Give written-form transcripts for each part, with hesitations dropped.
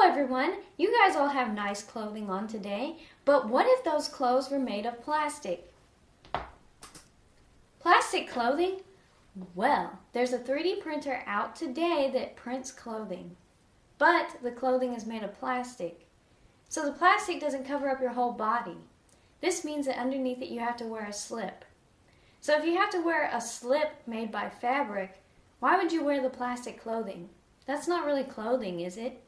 everyone, you guys all have nice clothing on today, but what if those clothes were made of plastic? Plastic clothing? Well, there's a 3D printer out today that prints clothing, but the clothing is made of plastic. So the plastic doesn't cover up your whole body. This means that underneath it you have to wear a slip. So if you have to wear a slip made by fabric, why would you wear the plastic clothing? That's not really clothing, is it?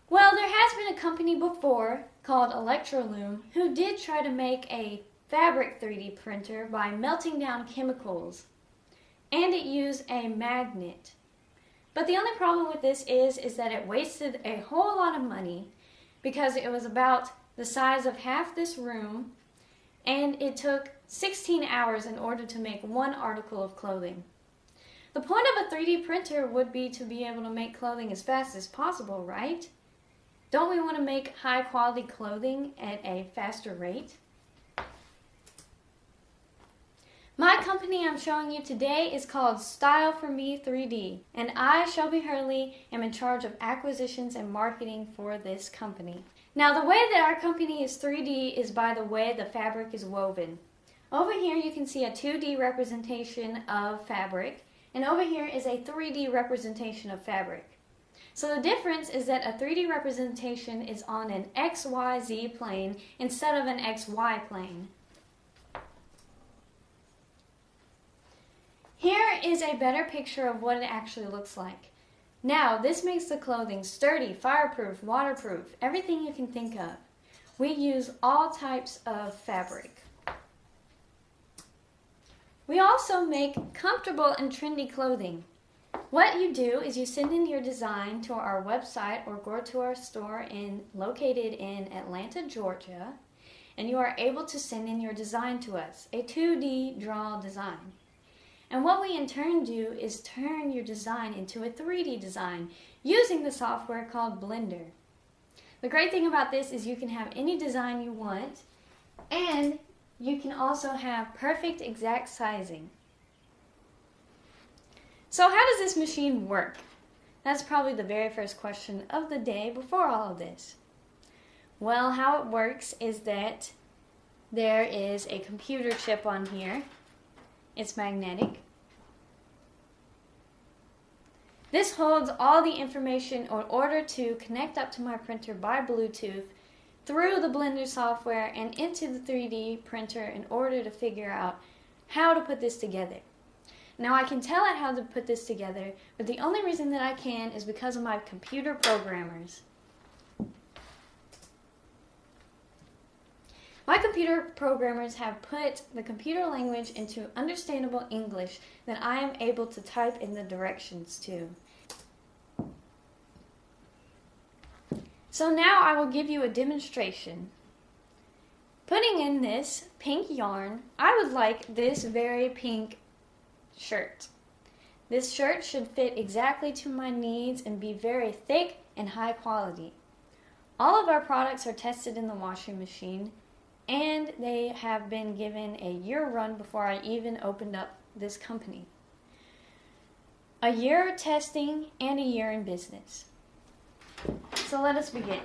Well, there has been a company before called Electrolume who did try to make a fabric 3D printer by melting down chemicals, and it used a magnet. But the only problem with this is that it wasted a whole lot of money because it was about the size of half this room, and it took 16 hours in order to make one article of clothing. The point of a 3D printer would be to be able to make clothing as fast as possible, right? Don't we want to make high quality clothing at a faster rate? My company I'm showing you today is called Style for Me 3D, and I, Shelby Hurley, am in charge of acquisitions and marketing for this company. Now, the way that our company is 3D is by the way the fabric is woven. Over here you can see a 2D representation of fabric, and over here is a 3D representation of fabric. So the difference is that a 3D representation is on an XYZ plane instead of an XY plane. Here is a better picture of what it actually looks like. Now, this makes the clothing sturdy, fireproof, waterproof, everything you can think of. We use all types of fabric. We also make comfortable and trendy clothing. What you do is you send in your design to our website or go to our store located in Atlanta, Georgia, and you are able to send in your design to us, a 2D draw design. And what we in turn do is turn your design into a 3D design using the software called Blender. The great thing about this is you can have any design you want, and you can also have perfect exact sizing. So how does this machine work? That's probably the very first question of the day before all of this. Well, how it works is that there is a computer chip on here. It's magnetic. This holds all the information in order to connect up to my printer by Bluetooth through the Blender software and into the 3D printer in order to figure out how to put this together. Now, I can tell it how to put this together, but the only reason that I can is because of my computer programmers. My computer programmers have put the computer language into understandable English that I am able to type in the directions to. So now I will give you a demonstration. Putting in this pink yarn, I would like this very pink shirt. This shirt should fit exactly to my needs and be very thick and high quality. All of our products are tested in the washing machine, and they have been given a year run before I even opened up this company. A year testing and a year in business. So let us begin.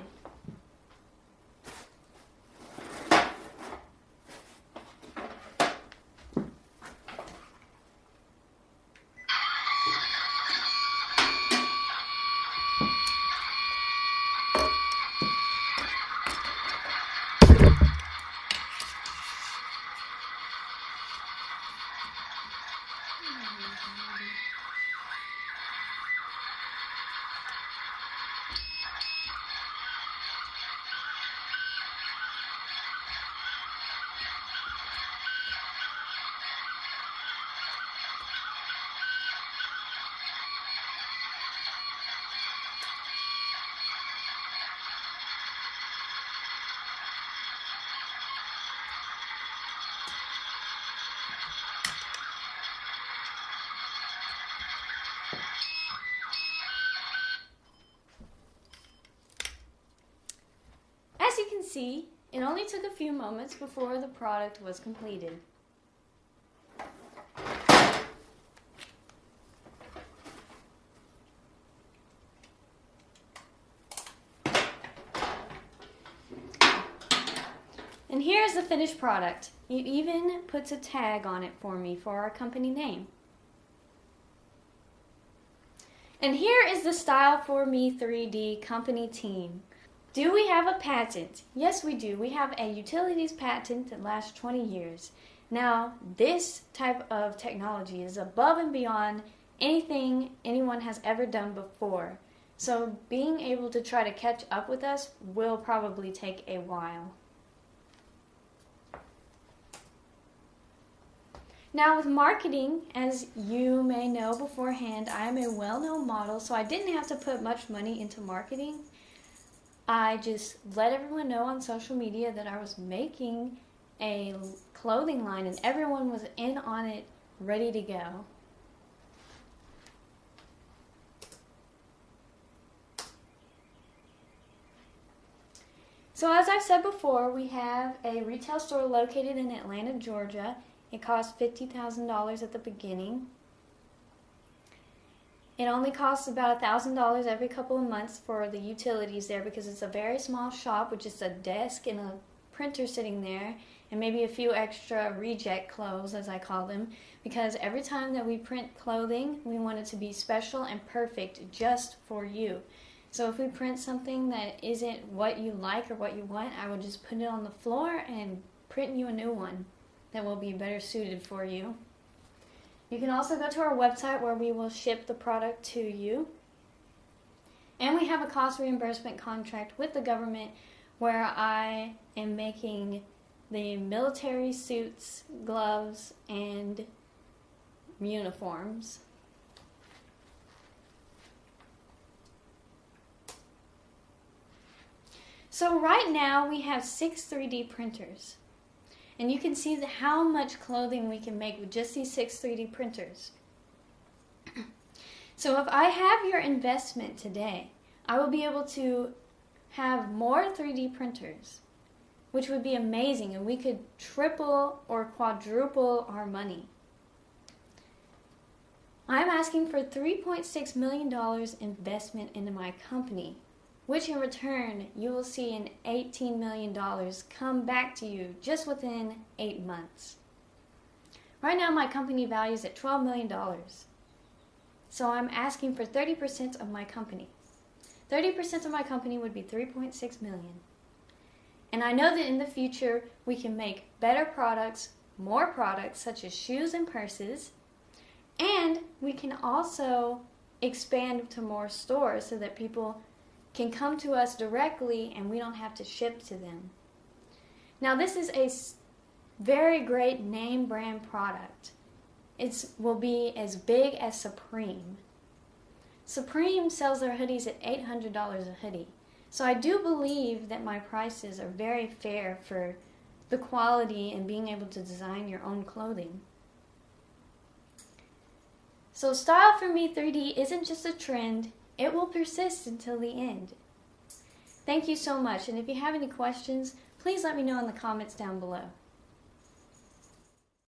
As you can see, it only took a few moments before the product was completed. here's the finished product. It even puts a tag on it for me for our company name. And here is the Style For Me 3D company team. Do we have a patent? Yes, we do. We have a utilities patent that lasts 20 years. Now, this type of technology is above and beyond anything anyone has ever done before. So being able to try to catch up with us will probably take a while. Now with marketing, as you may know beforehand, I am a well-known model, so I didn't have to put much money into marketing. I just let everyone know on social media that I was making a clothing line, and everyone was in on it, ready to go. So as I said before, we have a retail store located in Atlanta, Georgia. It costs $50,000 at the beginning. It only costs about $1,000 every couple of months for the utilities there because it's a very small shop with just a desk and a printer sitting there and maybe a few extra reject clothes, as I call them, because every time that we print clothing, we want it to be special and perfect just for you. So if we print something that isn't what you like or what you want, I will just put it on the floor and print you a new one that will be better suited for you. You can also go to our website where we will ship the product to you. And we have a cost reimbursement contract with the government where I am making the military suits, gloves, and uniforms. So right now we have 6 3D printers. And you can see how much clothing we can make with just these 6 3D printers. So if I have your investment today, I will be able to have more 3D printers, which would be amazing, and we could triple or quadruple our money. I'm asking for $3.6 million investment into my company, which in return you will see an $18 million come back to you just within 8 months. Right now my company value is at $12 million. So I'm asking for 30% of my company. 30% of my company would be $3.6 million. And I know that in the future we can make better products, more products such as shoes and purses, and we can also expand to more stores so that people can come to us directly and we don't have to ship to them. Now this is a very great name brand product. It will be as big as Supreme. Supreme sells their hoodies at $800 a hoodie. So I do believe that my prices are very fair for the quality and being able to design your own clothing. So Style For Me 3D isn't just a trend, it will persist until the end. Thank you so much, and if you have any questions, please let me know in the comments down below.